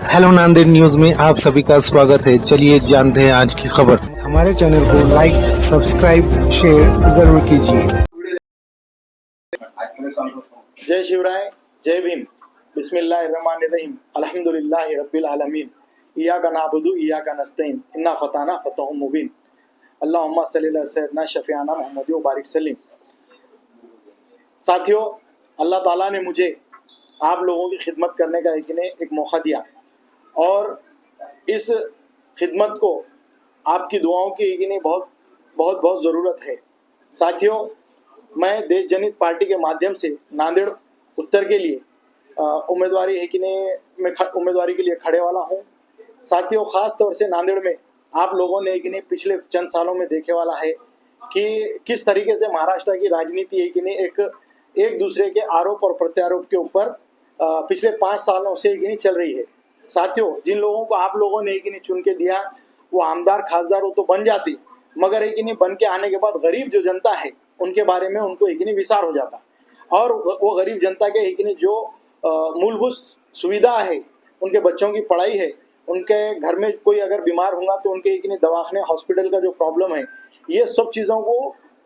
Hello Nanded news में आप सभी का स्वागत है। चलिए जानते हैं आज की खबर। हमारे चैनल को लाइक, सब्सक्राइब, शेयर जरूर कीजिए। जय शिवराय, जय भीम, बिस्मिल्लाहिर्रहमानिर्रहीम, अल्हम्दुलिल्लाहि रब्बिल आलमीन, इय्याका नअबुदु इय्याका नस्तईन, इन्ना फताना फतहुम मुबीन, अल्लाहुम्मा सल्लि अला सय्यदना शफीआना मुहम्मद व बारिक सल्लिम। साथियों, अल्लाह ताला ने मुझे आप लोगों की खिदमत करने का एक मौका दिया और इस खिदमत को आपकी दुआओं की बहुत बहुत बहुत ज़रूरत है। साथियों, मैं देश जनहित पार्टी के माध्यम से नांदेड़ उत्तर के लिए उम्मीदवारी मैं उम्मीदवारी के लिए खड़े वाला हूँ। साथियों, ख़ास तौर से नांदेड़ में आप लोगों ने पिछले चंद सालों में देखे वाला है कि किस तरीके से महाराष्ट्र की राजनीति एक दूसरे के आरोप और प्रत्यारोप के ऊपर पिछले 5 सालों से चल रही है। साथियों, जिन लोगों को आप लोगों ने चुन के दिया वो आमदार खासदार वो तो बन जाती, मगर बन के आने के बाद गरीब जो जनता है उनके बारे में उनको विसार हो जाता और वो गरीब जनता के जो मूलभूत सुविधा है, उनके बच्चों की पढ़ाई है, उनके घर में कोई अगर बीमार होगा तो उनके दवाखाने हॉस्पिटल का जो प्रॉब्लम है, ये सब चीज़ों को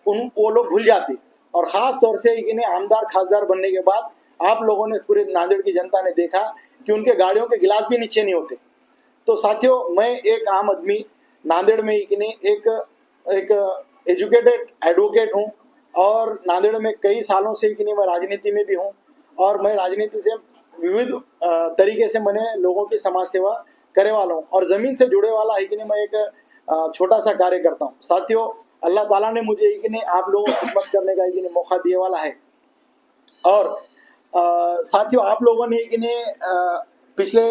वो लोग भूल जाते। और ख़ास तौर से आमदार खासदार बनने के बाद आप लोगों ने, पूरे नांदेड़ की जनता ने देखा कि उनके गाड़ियों के गिलास भी नीचे नहीं होते। तो साथियों, मैं एक आम आदमी नांदेड़ में एक एजुकेटेड एडवोकेट हूँ और नांदेड़ में कई सालों से मैं राजनीति में भी हूँ और मैं राजनीति से विविध तरीके से मैंने लोगों की समाज सेवा करे वाला हूँ और ज़मीन से जुड़े वाला मैं एक छोटा सा कार्य करता हूँ। साथियों, अल्लाह ताला ने मुझे आप लोगों को खिदमत करने का मौका दिए वाला है। और साथियों, आप लोगों ने पिछले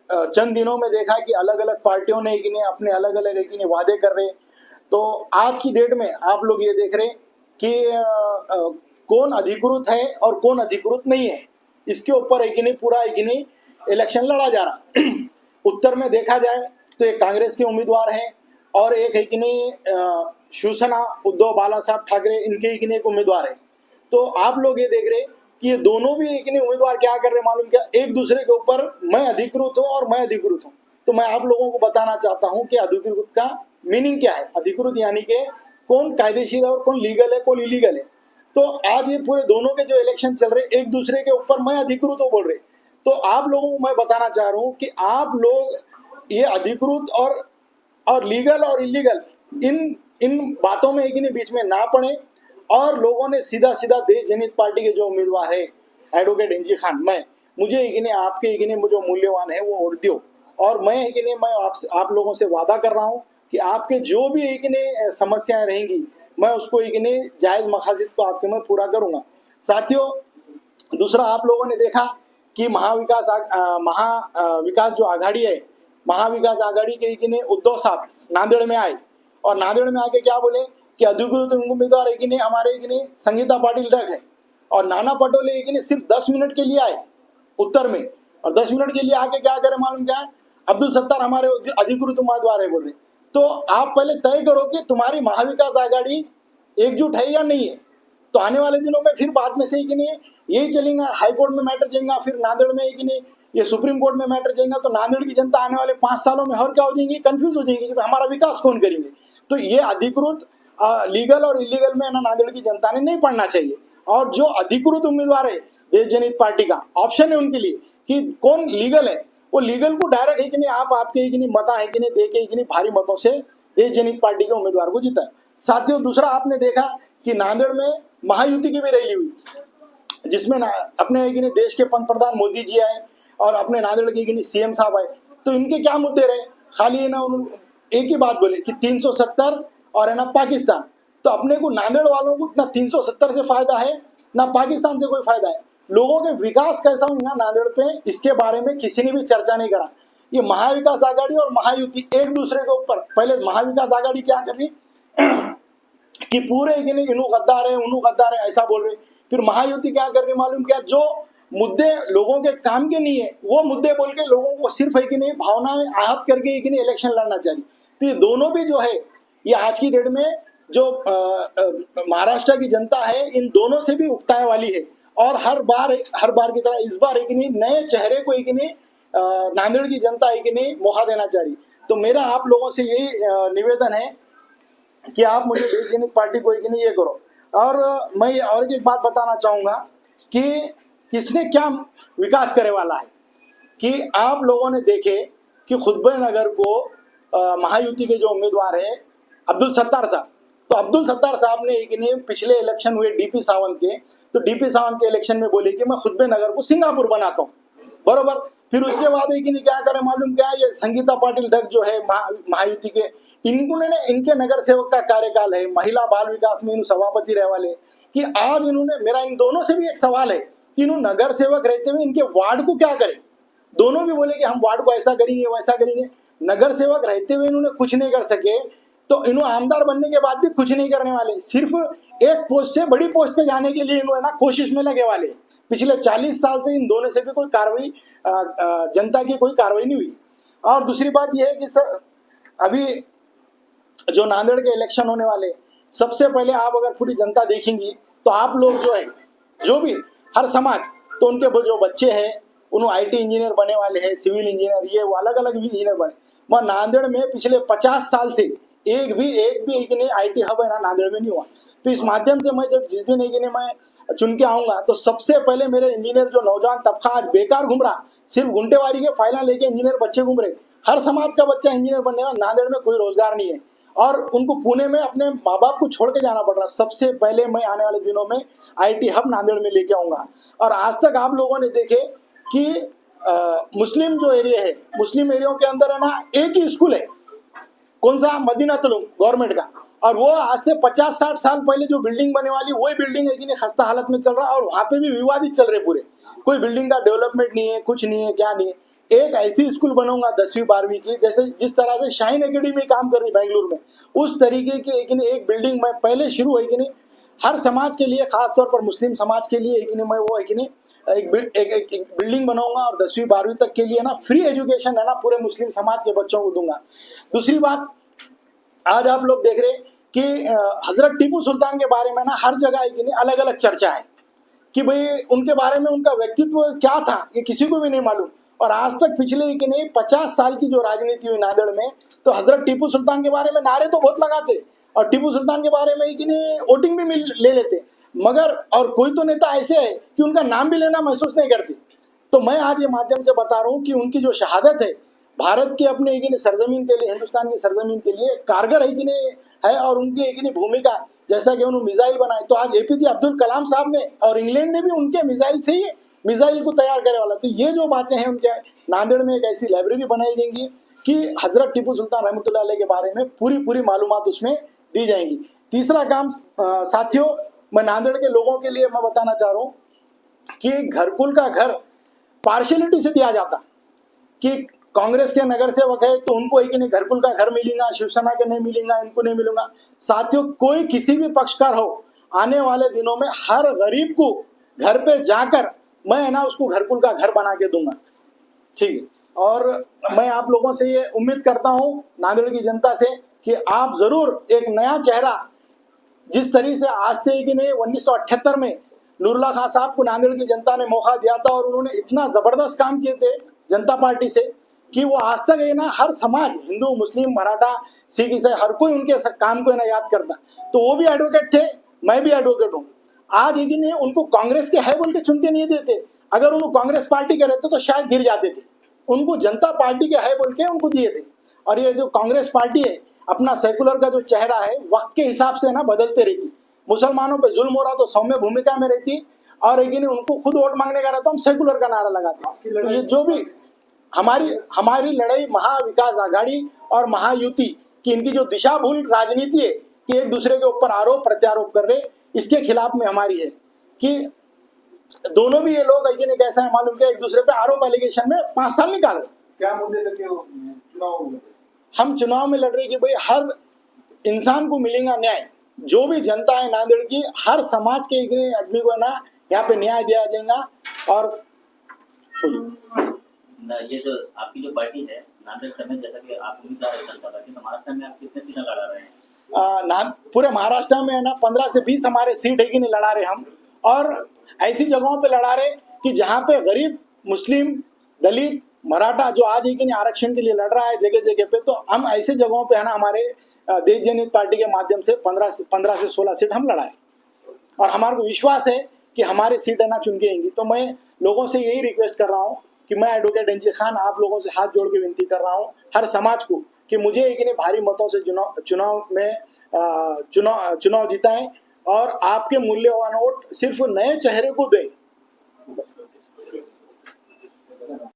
चंद दिनों में देखा कि अलग अलग पार्टियों ने अपने अलग अलग वादे कर रहे। तो आज की डेट में आप लोग ये देख रहे कि कौन अधिकृत है और कौन अधिकृत नहीं है, इसके ऊपर पूरा इलेक्शन लड़ा जा रहा। उत्तर में देखा जाए तो एक कांग्रेस के उम्मीदवार हैं और एक शिवसेना उद्धव बाला साहब ठाकरे इनके एक उम्मीदवार है। तो आप लोग ये देख रहे कि ये दोनों भी उम्मीदवार क्या कर रहे मालूम क्या, एक दूसरे के ऊपर मैं अधिकृत हूँ और मैं अधिकृत हूँ। तो मैं आप लोगों को बताना चाहता हूँ कि अधिकृत का मीनिंग क्या है। अधिकृत यानी कि कौन कायदेशीर है और कौन लीगल है, कौन इलीगल है। तो आज ये पूरे दोनों के जो इलेक्शन चल रहे, एक दूसरे के ऊपर मैं अधिकृत हूँ बोल रहे। तो आप लोगों को मैं बताना चाह रहा हूँ कि आप लोग ये अधिकृत और लीगल और इलीगल इन बातों में बीच में ना पड़े और लोगों ने सीधा सीधा देश जनहित पार्टी के जो उम्मीदवार है एडवोकेट इंजी खान, मुझे आपके जो मूल्यवान है वो वोट दियो। और मैं आप लोगों से वादा कर रहा हूँ कि आपके जो भी समस्याएं रहेंगी मैं उसको जायज़ मकासद को आपके मैं पूरा करूँगा। साथियों, दूसरा आप लोगों ने देखा कि महाविकास जो आघाड़ी है, महाविकास आघाड़ी के उद्धव साहब नांदेड़ में आए और नांदेड़ में आके क्या बोले कि अधिकृत उम्मीदवार हमारे संगीता पाटिल डक है और नाना पटोले सिर्फ 10 मिनट के लिए आए उत्तर में और 10 मिनट के लिए आके क्या करे मालूम क्या, अब्दुल सत्तार हमारे अधिकृत उम्मीदवार है बोल रहे। तो आप पहले तय करो कि तुम्हारी महाविकास आघाड़ी एकजुट है या नहीं है। तो आने वाले दिनों में फिर बाद में से यही चलेगा, हाईकोर्ट में मैटर जाएगा, फिर नांदेड़ में ये सुप्रीम कोर्ट में मैटर जाएगा। तो नांदेड़ की जनता आने वाले 5 सालों में और क्या हो जाएंगी, कंफ्यूज हो जाएंगी कि हमारा विकास कौन करेंगे। तो ये अधिकृत लीगल और इलीगल में नांदेड़ की जनता ने नहीं पढ़ना चाहिए। और जो अधिकृत उम्मीदवार है देश जनहित पार्टी का ऑप्शन है उनके लिए कि कौन लीगल है, वो लीगल को डायरेक्ट आपके मता है दे के भारी मतों से देश जनहित पार्टी के उम्मीदवार को जीता है। साथियों, दूसरा आपने देखा कि नांदेड़ में महायुति की भी रैली हुई जिसमें अपने देश के पंतप्रधान मोदी जी आए और अपने नांदेड़ के सीएम साहब आए। तो इनके क्या मुद्दे रहे, खाली एक ही बात बोले कि 370 और पाकिस्तान। तो अपने को नांदेड़ वालों को ना 370 से फायदा है ना पाकिस्तान से कोई फायदा है। लोगों के विकास कैसा होगा नांदेड़ पे, इसके बारे में किसी ने भी चर्चा नहीं करा। ये महाविकास आघाड़ी और महायुति एक दूसरे के ऊपर, पहले महाविकास आघाड़ी क्या कर रही कि पूरे इनू गद्दार है उनू गद्दार है ऐसा बोल रहे। फिर महायुति क्या कर रही मालूम क्या, जो मुद्दे लोगों के काम के नहीं है वो मुद्दे बोल के लोगों को सिर्फ भावनाएं आहत करके इलेक्शन लड़ना चाहिए। तो ये दोनों भी जो है, ये आज की डेट में जो महाराष्ट्र की जनता है इन दोनों से भी उकताए वाली है। और हर बार की तरह इस बार नए चेहरे को नांदेड़ की जनता है कि नहीं मौका देना चाह रही। तो मेरा आप लोगों से यही निवेदन है कि आप मुझे देश पार्टी को है कि नहीं ये करो। और मैं और एक बात बताना चाहूँगा कि किसने क्या विकास करे वाला है कि आप लोगों ने देखे कि खुतबे नगर को महायुति के जो उम्मीदवार है अब्दुल सत्तार साहब, तो अब्दुल सत्तार साहब ने कि नहीं पिछले इलेक्शन हुए डीपी सावंत के, तो डीपी सावंत के इलेक्शन में बोले कि मैं खुतबे नगर को सिंगापुर बनाता हूँ, बरोबर। फिर उसके बाद कि नहीं क्या करे मालूम क्या, ये संगीता पाटिल डग जो है महायुति के, इनके नगर सेवक का कार्यकाल है, महिला बाल विकास में इन सभापति रहे वाले, कि आज इन्होंने, मेरा इन दोनों से भी एक सवाल है कि इन्होंने नगर सेवक रहते हुए इनके वार्ड को क्या करे। दोनों भी बोले कि हम वार्ड को ऐसा करेंगे वैसा करेंगे। नगर सेवक रहते हुए इन्होंने कुछ नहीं कर सके, तो इन्होंने आमदार बनने के बाद भी कुछ नहीं करने वाले, सिर्फ एक पोस्ट से बड़ी पोस्ट पे जाने के लिए इन्होंने ना कोशिश में लगे वाले। पिछले 40 साल से इन दोनों से भी कोई कार्रवाई, जनता की कोई कार्रवाई नहीं हुई। और दूसरी बात यह है कि सर अभी जो नांदेड़ के इलेक्शन होने वाले, सबसे पहले आप अगर पूरी जनता देखेंगी तो आप लोग जो है, जो भी हर समाज, तो उनके जो बच्चे हैं उन्होंने आईटी इंजीनियर बने वाले हैं, सिविल इंजीनियर, ये वो अलग अलग भी इंजीनियर बने। मैं नांदेड़ में पिछले 50 साल से एक भी एक नहीं आईटी हब है ना नांदेड़ में नहीं हुआ। तो इस माध्यम से मैं जब जिस दिन एक मैं चुन के आऊंगा तो सबसे पहले मेरे इंजीनियर जो नौजवान तबका आज बेकार घूम रहा, सिर्फ गुंटेवारी के फाइला लेके इंजीनियर बच्चे घूम रहे, हर समाज का बच्चा इंजीनियर बनने वाला, नांदेड़ में कोई रोजगार नहीं है और उनको पुणे में अपने माँ बाप को छोड़ के जाना पड़ रहा। सबसे पहले मैं आने वाले दिनों में आईटी हब नांदेड़ में लेके आऊंगा। और आज तक आप लोगों ने देखे कि मुस्लिम जो एरिया है, मुस्लिम एरिया के अंदर है ना एक ही स्कूल है, कौन सा, मदीना तुलुम गवर्नमेंट का, और वो आज से 50-60 साल पहले जो बिल्डिंग बने वाली वही बिल्डिंग है कि नहीं खस्ता हालत में चल रहा है, और वहां पे भी विवादित चल रहे पूरे, कोई बिल्डिंग का डेवलपमेंट नहीं है, कुछ नहीं है, क्या नहीं है। एक ऐसी स्कूल बनाऊंगा 10वीं 12वीं की, जैसे जिस तरह से शाइन एकेडमी काम कर रही बेंगलुरु में, उस तरीके की एक बिल्डिंग मैं पहले शुरू है कि नहीं हर समाज के लिए, खासतौर पर मुस्लिम समाज के लिए कि नहीं मैं वो है कि नहीं एक बिल्डिंग बनाऊंगा और 10वीं 12वीं तक के लिए ना फ्री एजुकेशन है ना पूरे मुस्लिम समाज के बच्चों को दूंगा। दूसरी बात, आज आप लोग देख रहे कि हजरत टीपू सुल्तान के बारे में ना हर जगह कि नहीं अलग अलग चर्चा है कि भाई उनके बारे में उनका व्यक्तित्व क्या था ये किसी को भी नहीं मालूम। और आज तक पिछले कि नहीं 50 साल की जो राजनीति हुई नांदेड़ में, तो हजरत टीपू सुल्तान के बारे में नारे तो बहुत लगाते और टीपू सुल्तान के बारे में कि नहीं वोटिंग भी ले लेते, मगर और कोई तो नेता ऐसे है कि उनका नाम भी लेना महसूस नहीं करते। तो मैं आज ये माध्यम से बता रहा हूँ कि उनकी जो शहादत है भारत के अपने एक सरजमीन के लिए, हिंदुस्तान की सरजमीन के लिए कारगर है कि नहीं है, और उनकी एक भूमिका, जैसा कि उन्होंने मिसाइल बनाए, तो आज एपीजे अब्दुल कलाम साहब ने और इंग्लैंड ने भी उनके मिसाइल से ही मिसाइल को तैयार करे वाला। तो ये जो बातें हैं उनके, नांदेड़ में एक ऐसी लाइब्रेरी बनाई जाएंगी कि हजरत टीपू सुल्तान रहमतुल्लाह अलैह के बारे में पूरी मालूमात उसमें दी जाएंगी। तीसरा काम साथियों, मैं नांदेड़ के लोगों के लिए मैं बताना चाह रहा हूँ कि घरकुल का घर पार्शियलिटी से दिया जाता, कि कांग्रेस के नगर सेवक है तो उनको एक नहीं घरकुल का घर मिलेगा, शिवसेना के नहीं मिलेगा, इनको नहीं मिलेगा। साथियों, कोई किसी भी पक्षकार हो, आने वाले दिनों में हर गरीब को घर पे जाकर मैं है ना उसको घरकुल का घर बना के दूंगा, ठीक है। और मैं आप लोगों से ये उम्मीद करता हूँ नांदेड़ की जनता से कि आप जरूर एक नया चेहरा, जिस तरीके से आज से कि नहीं 1978 में नूरुल्लाह खान साहब को नांदेड़ की जनता ने मौका दिया था और उन्होंने इतना जबरदस्त काम किए थे जनता पार्टी से कि वो आज तक है ना हर समाज, हिंदू मुस्लिम मराठा सिख ईसाई, हर कोई उनके काम को है ना याद करता। तो वो भी एडवोकेट थे, मैं भी एडवोकेट हूँ। आज एक दिन उनको कांग्रेस के है बोल के चुनते नहीं देते, अगर उनको कांग्रेस पार्टी के रहते तो शायद गिर जाते थे, उनको जनता पार्टी के है बोल के उनको दिए थे। और ये जो कांग्रेस पार्टी है अपना सेकुलर का जो चेहरा है वक्त के हिसाब से ना बदलते रहती, मुसलमानों पे जुल्म हो रहा तो सौम्य भूमिका में रहती, और एक दिन उनको खुद वोट मांगने का रहता हम सेकुलर का नारा लगाते। तो ये जो भी हमारी लड़ाई महाविकास आघाड़ी और महायुति की इनकी जो दिशा भूल राजनीति है कि एक दूसरे के ऊपर आरोप प्रत्यारोप कर रहे, इसके खिलाफ में हमारी है कि दोनों भी ये लोग कैसा है मालूम क्या, एक दूसरे पे आरोप एलिगेशन में 5 साल निकाल रहे। क्या मुद्दे लेके चुनाव में हम चुनाव में लड़ रहे कि भाई हर इंसान को मिलेगा न्याय, जो भी जनता है नांदेड़ की, हर समाज के एक आदमी को ना यहाँ पे न्याय दिया जाएगा। और ये जो आपकी जो पार्टी है नांदेड़ समेत, जैसा कि आप उम्मीदवार है जनता पार्टी, तो महाराष्ट्र में आप कितने सीटें लड़ा रहे हैं? पूरे महाराष्ट्र में है ना 15 से 20 हमारे सीट है कि नहीं लड़ा रहे हम, और ऐसी जगहों पे लड़ा रहे कि जहाँ पे गरीब, मुस्लिम, दलित मराठा जो आज है कि नहीं आरक्षण के लिए लड़ रहा है जगह जगह पे, तो हम ऐसे जगहों पे है ना हमारे देश जनहित पार्टी के माध्यम से 15 से 16 सीट हम लड़ाए और हमारे को विश्वास है कि हमारी सीट है ना चुन के आएंगी। तो मैं लोगों से यही रिक्वेस्ट कर रहा हूँ कि मैं एडवोकेट एनजी खान आप लोगों से हाथ जोड़ के विनती कर रहा हूँ, हर समाज को, कि मुझे एक नहीं भारी मतों से चुनाव जिताएं और आपके मूल्यवान वोट सिर्फ नए चेहरे को दें।